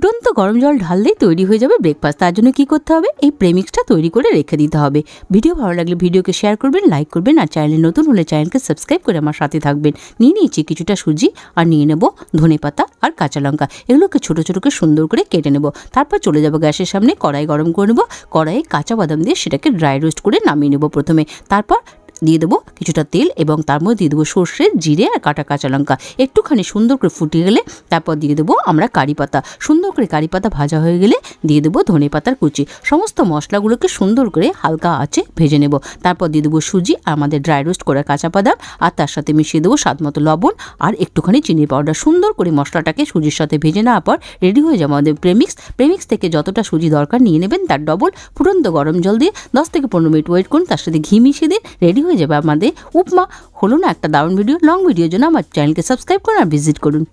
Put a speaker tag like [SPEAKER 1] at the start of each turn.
[SPEAKER 1] ফুটন্ত গরম জল ঢাললেই তৈরি হয়ে যাবে ব্রেকফাস্ট। তার জন্য কি করতে হবে, এই প্রেমিক্সটা তৈরি করে রেখে দিতে হবে। ভিডিও ভালো লাগলে ভিডিওকে শেয়ার করবেন, লাইক করবেন, আর চ্যানেলে নতুন হলে চ্যানেলকে সাবস্ক্রাইব করে আমার সাথে থাকবেন। নিয়ে নিয়েছি কিছুটা সুজি, আর নিয়ে নেব ধনেপাতা আর কাঁচা লঙ্কা। এগুলোকে ছোটো ছোটো করে সুন্দর করে কেটে নেব। তারপর চলে যাব গ্যাসের সামনে, কড়াই গরম করে নেব। কড়াইয়ে কাঁচা বাদাম দিয়ে সেটাকে ড্রাই রোস্ট করে নামিয়ে নেব প্রথমে। তারপর দিয়ে দেবো কিছুটা তেল, এবং তার মধ্যে দিয়ে দেবো সর্ষে, জিরে আর কাটা কাঁচা লঙ্কা। একটুখানি সুন্দর করে ফুটিয়ে গেলে তারপর দিয়ে দেবো আমরা কারি পাতা। সুন্দর করে কারি পাতা ভাজা হয়ে গেলে দিয়ে দেবো ধনে পাতার কুচি। সমস্ত মশলাগুলোকে সুন্দর করে হালকা আঁচে ভেজে নেব। তারপর দিয়ে দেবো সুজি, আমাদের ড্রাই রোস্ট করা কাঁচা বাদাম, আর তার সাথে মিশিয়ে দেবো স্বাদমতো লবণ আর একটুখানি চিনি পাউডার। সুন্দর করে মশলাটাকে সুজির সাথে ভেজে নেওয়ার পর রেডি হয়ে যাবে আমাদের প্রেমিক্স থেকে যতটা সুজি দরকার নিয়ে নেবেন, তার ডবল ফুটন্ত গরম জল দিয়ে 10 থেকে 15 মিনিট ওয়েট করুন। তার সাথে ঘি মিশিয়ে দিন, রেডি হয়ে যাবে আমাদের উপমা। হলো না একটা দারুণ ভিডিও? লং ভিডিওর জন্য আমার চ্যানেলকে সাবস্ক্রাইব করুন আর ভিজিট করুন।